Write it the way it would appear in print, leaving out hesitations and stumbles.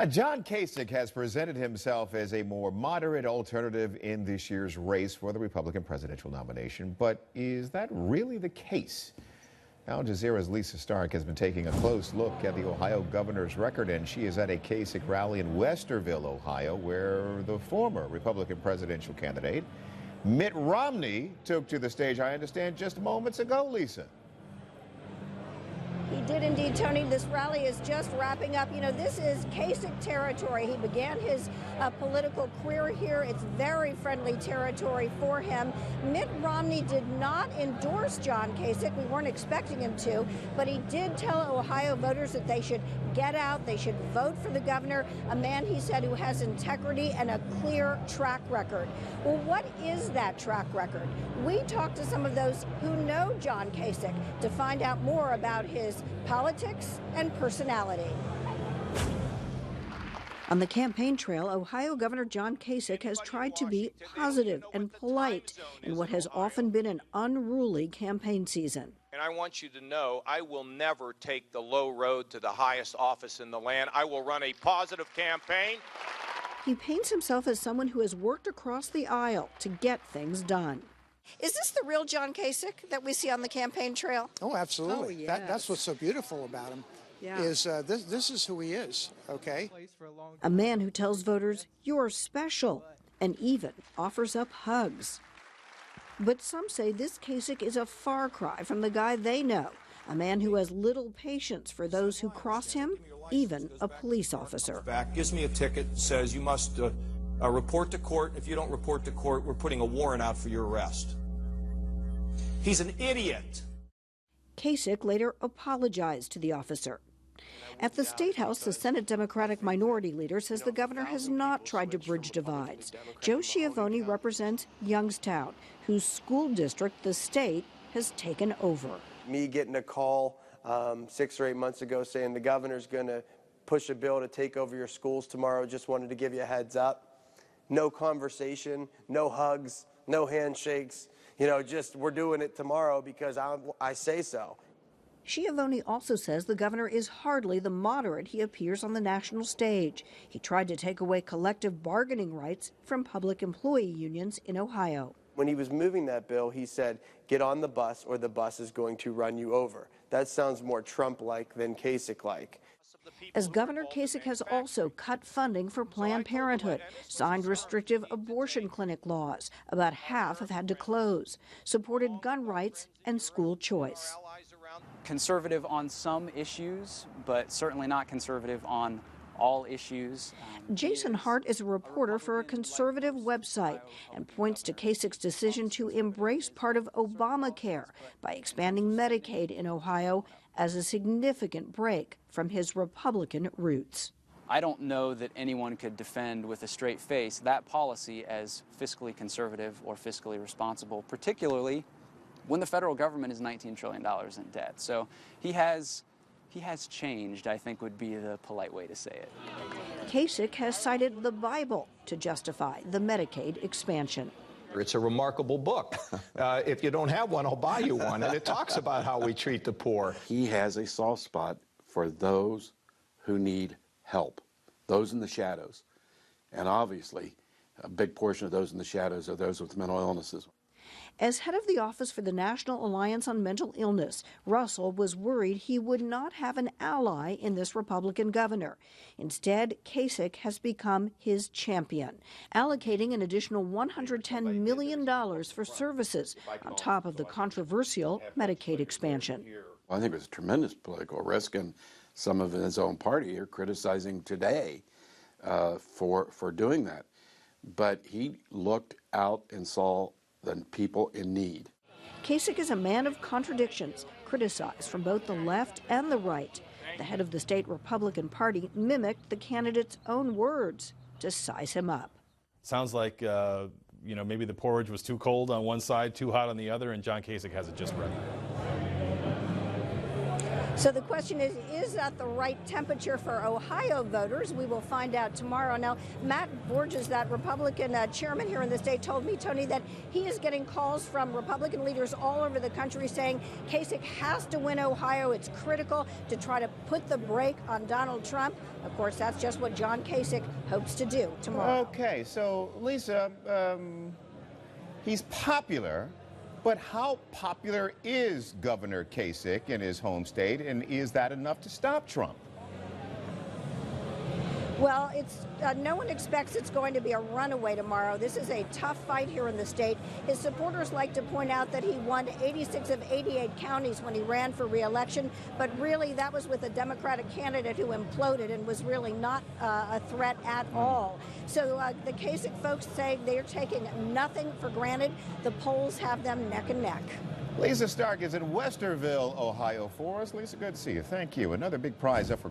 John Kasich has presented himself as a more moderate alternative in this year's race for the Republican presidential nomination. But is that really the case? Al Jazeera's Lisa Stark has been taking a close look at the Ohio governor's record, and she is at a Kasich rally in Westerville, Ohio, where the former Republican presidential candidate, Mitt Romney, took to the stage, I understand, just moments ago, Lisa. He did indeed, Tony. This rally is just wrapping up. You know, this is Kasich territory. He began his political career here. It's very friendly territory for him. Mitt Romney did not endorse John Kasich. We weren't expecting him to, but he did tell Ohio voters that they should get out, they should vote for the governor, a man, he said, who has integrity and a clear track record. Well, what is that track record? We talked to some of those who know John Kasich to find out more about his politics and personality. On the campaign trail, Ohio Governor John Kasich has tried to be positive and polite in what has often been an unruly campaign season. And I want you to know, I will never take the low road to the highest office in the land. I will run a positive campaign. He paints himself as someone who has worked across the aisle to get things done. Is this the real John Kasich that we see on the campaign trail? Oh, absolutely. Oh, yes. That's what's so beautiful about him. Yeah. Is this is who he is, okay? A man who tells voters, you're special, and even offers up hugs. But some say this Kasich is a far cry from the guy they know, a man who has little patience for those who cross him, even a police officer. Back, gives me a ticket, says you must report to court. If you don't report to court, we're putting a warrant out for your arrest. He's an idiot. Kasich later apologized to the officer. At the State House, the Senate Democratic minority leader says the governor has not tried to bridge divides. Joe Schiavone represents Youngstown, whose school district the state has taken over. Me getting a call 6 or 8 months ago saying the governor's going to push a bill to take over your schools tomorrow, just wanted to give you a heads up. No conversation, no hugs, no handshakes. You know, just we're doing it tomorrow because I say so. Schiavone also says the governor is hardly the moderate he appears on the national stage. He tried to take away collective bargaining rights from public employee unions in Ohio. When he was moving that bill, he said, get on the bus or the bus is going to run you over. That sounds more Trump-like than Kasich-like. As Governor Kasich has also cut funding for Planned Parenthood, signed restrictive abortion clinic laws, about half have had to close, supported gun rights and school choice. Conservative on some issues, but certainly not conservative on all issues. Jason Hart is a reporter for a conservative website and points to Kasich's decision to embrace part of Obamacare by expanding Medicaid in Ohio as a significant break from his Republican roots. I don't know that anyone could defend with a straight face that policy as fiscally conservative or fiscally responsible, particularly when the federal government is $19 trillion in debt. So he has changed, I think would be the polite way to say it. Kasich has cited the Bible to justify the Medicaid expansion. It's a remarkable book. If you don't have one, I'll buy you one. And it talks about how we treat the poor. He has a soft spot for those who need help, those in the shadows. And obviously, a big portion of those in the shadows are those with mental illnesses. As head of the Office for the National Alliance on Mental Illness, Russell was worried he would not have an ally in this Republican governor. Instead, Kasich has become his champion, allocating an additional $110 million for services on top of the controversial Medicaid expansion. I think it was a tremendous political risk, and some of his own party are criticizing today for doing that. But he looked out and saw the people in need. Kasich is a man of contradictions, criticized from both the left and the right. The head of the state Republican Party mimicked the candidate's own words to size him up. Sounds like, maybe the porridge was too cold on one side, too hot on the other, and John Kasich has it just right. So the question is that the right temperature for Ohio voters? We will find out tomorrow. Now, Matt Borges, that Republican chairman here in the state, told me, Tony, that he is getting calls from Republican leaders all over the country saying Kasich has to win Ohio. It's critical to try to put the brake on Donald Trump. Of course, that's just what John Kasich hopes to do tomorrow. Okay, so Lisa, he's popular. But how popular is Governor Kasich in his home state, and is that enough to stop Trump? Well, no one expects it's going to be a runaway tomorrow. This is a tough fight here in the state. His supporters like to point out that he won 86 of 88 counties when he ran for re-election, but really that was with a Democratic candidate who imploded and was really not a threat at all. So the Kasich folks say they're taking nothing for granted. The polls have them neck and neck. Lisa Stark is in Westerville, Ohio for us. Lisa, good to see you. Thank you. Another big prize up for